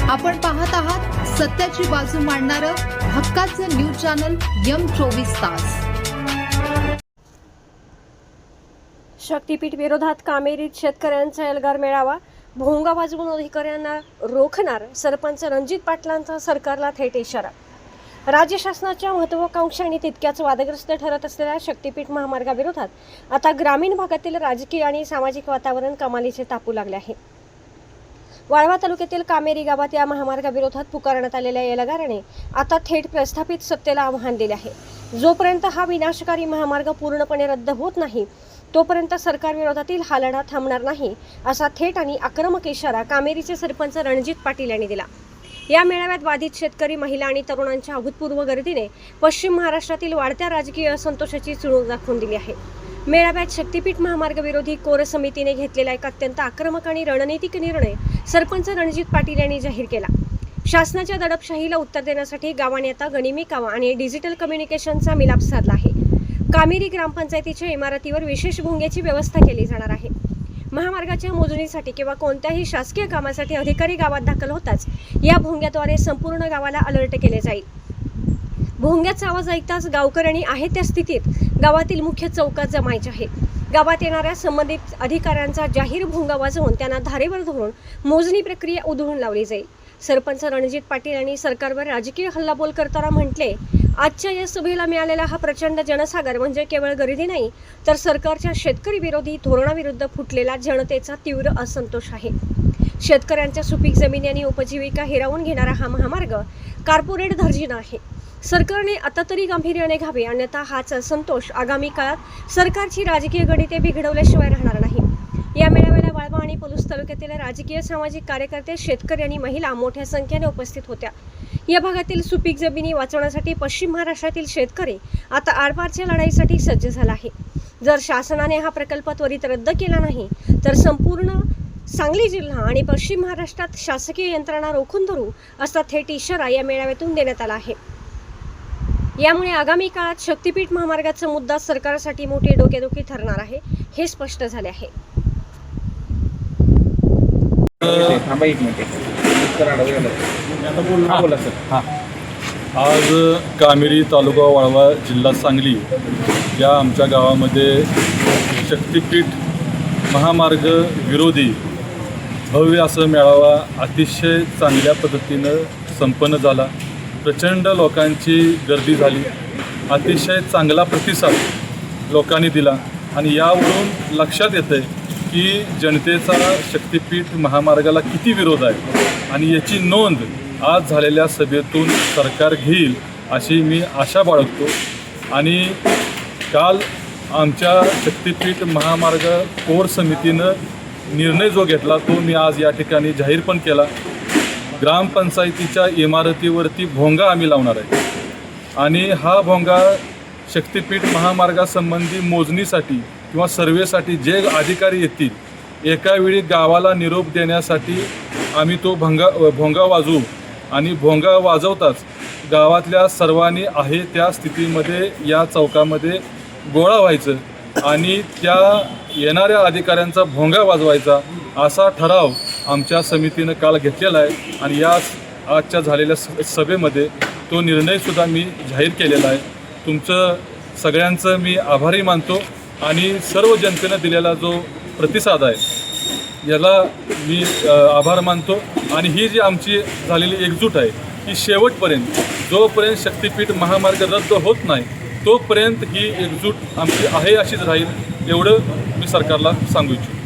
आपण पाहत आहात सत्याची बाजू मांडणारं हक्काचं न्यूज चॅनल M24 तास। शक्तीपीठ विरोधात कामेरीत शेतकऱ्यांचा एल्गार मेळावा, भोंगा वाजवून अधिकाऱ्यांना रोखणार सरपंच रणजित पाटलांचा सरकारला थेट इशारा। राज्य शासनाच्या महत्त्वाकांक्षी आणि तितक्याच वादग्रस्त ठरत असलेल्या शक्तीपीठ महामार्गाविरोधात आता ग्रामीण भागातील राजकीय आणि सामाजिक वातावरण कमालीचे तापू लागले आहे। वाळवा तालुक्यातील कामेरी गावात या महामार्गाविरोधात पुकारण्यात आलेल्या एल्गाराने आता थेट प्रस्थापित सत्तेला आव्हान दिले आहे। जोपर्यंत हा विनाशकारी महामार्ग पूर्णपणे रद्द होत नाही तोपर्यंत सरकार विरोधातील हा लढा थांबणार नाही, असा थेट आणि आक्रमक इशारा कामेरीचे सरपंच रणजित पाटील यांनी दिला। या मेळाव्यात बाधित शेतकरी, महिला आणि तरुणांच्या अभूतपूर्व गर्दीने पश्चिम महाराष्ट्रातील वाढत्या राजकीय असंतोषाची चुणूक दाखवून दिली आहे। मेळाव्यात शक्तीपीठ महामार्ग विरोधी कोर समितीने घेतलेला एक अत्यंत आक्रमक आणि रणनीतिक निर्णय सरपंच रणजित पाटील यांनी जाहीर केला। शासनाच्या दडपशाहीला उत्तर देण्यासाठी गावाने आता गनिमी कावा आणि डिजिटल कम्युनिकेशनचा मिलाप साधला आहे। कामेरी ग्रामपंचायतीच्या इमारतीवर विशेष भोंग्याची व्यवस्था केली जाणार आहे। महामार्गाच्या मोजणीसाठी किंवा कोणत्याही शासकीय कामासाठी अधिकारी गावात दाखल होताच या भोंग्याद्वारे संपूर्ण गावाला अलर्ट केले जाईल। भोंग्याचा आवाज ऐकताच गावकऱ्यांनी आहे त्या स्थितीत गावातील मुख्य चौकात जमायचे आहे। गावात येणाऱ्या संबंधित अधिकाऱ्यांचा जाहीर भोंगा वाजवून त्यांना धारेवर धरून मोजणी प्रक्रिया उधळून लावली जाईल। सरपंच रणजित पाटील यांनी सरकारवर राजकीय हल्लाबोल करताना म्हटले, आजच्या या सभेला मिळालेला हा प्रचंड जनसागर म्हणजे केवळ गर्दी नाही तर सरकारच्या शेतकरी विरोधी धोरणाविरुद्ध फुटलेला जनतेचा तीव्र असंतोष आहे। शेतकऱ्यांच्या सुपीक जमिनी आणि उपजीविका हिरावून घेणारा हा महामार्ग कॉर्पोरेट दर्जिना आहे। सरकारने आता तरी गांभीर्याने घ्यावे, अन्यथा हाच असंतोष आगामी काळात सरकारची राजकीय गणिते बिघडवल्याशिवाय राहणार नाही। या मेळाव्याला वाळवा आणि पलूस तालुक्यातील राजकीय, सामाजिक कार्यकर्ते, शेतकरी आणि महिला मोठ्या संख्येने उपस्थित होत्या। या भागातील सुपीक जमिनी वाचवण्यासाठी पश्चिम महाराष्ट्रातील शेतकरी आता आरपारच्या लढाईसाठी सज्ज झाला आहे। जर शासनाने हा प्रकल्प त्वरित रद्द केला नाही तर संपूर्ण सांगली जिल्हा आणि पश्चिम महाराष्ट्रात शासकीय यंत्रणा रोखून धरू, असा थेट इशारा या मेळाव्यातून देण्यात आला आहे। यामुळे आगामी काळात शक्तीपीठ महामार्गाचा मुद्दा सरकारसाठी मोठी डोकेदुखी ठरणार आहे, हे स्पष्ट झाले आहे। आज कामेरी तालुका वाळवा जिल्हा सांगली या आमच्या गावामध्ये शक्तीपीठ महामार्ग विरोधी भव्य असं मेळावा अतिशय चांगल्या पद्धतीनं संपन्न झाला। प्रचंड लोकांची गर्दी झाली, अतिशय चांगला प्रतिसाद लोकांनी दिला आणि यावरून लक्षात येतं की जनतेचा शक्तीपीठ महामार्गाला किती विरोध आहे आणि याची नोंद आज झालेल्या सभेतून सरकार घेईल अशी मी आशा बाळगतो। आणि काल आमच्या शक्तीपीठ महामार्ग कोर समितीनं निर्णय जो घेतला तो मी आज या ठिकाणी जाहीर पण केला। ग्रामपंचायतीच्या इमारतीवरती भोंगा आम्ही लावणार आहे आणि हा भोंगा शक्तीपीठ महामार्गासंबंधी मोजणीसाठी किंवा सर्वेसाठी जे अधिकारी येतील एका वेळी गावाला निरोप देण्यासाठी आम्ही तो भोंगा वाजवू आणि भोंगा वाजवताच गावातल्या सर्वांनी आहे त्या स्थितीमध्ये या चौकामध्ये गोळा व्हायचं आणि त्या येणाऱ्या अधिकाऱ्यांचा भोंगा वाजवायचा असा ठराव आमच्या समितीनं काल घेतलेला आहे आणि या आजच्या झालेल्या सभेमध्ये तो निर्णयसुद्धा मी जाहीर केलेला आहे। तुमचं सगळ्यांचं मी आभारी मानतो आणि सर्व जनतेनं दिलेला जो प्रतिसाद आहे याला मी आभार मानतो। आणि ही जी आमची झालेली एकजूट आहे ही शेवटपर्यंत, जोपर्यंत शक्तीपीठ महामार्ग रद्द होत नाही तोपर्यंत ही एकजूट आमची आहे अशीच राहील, एवढं मी सरकारला सांगू इच्छितो।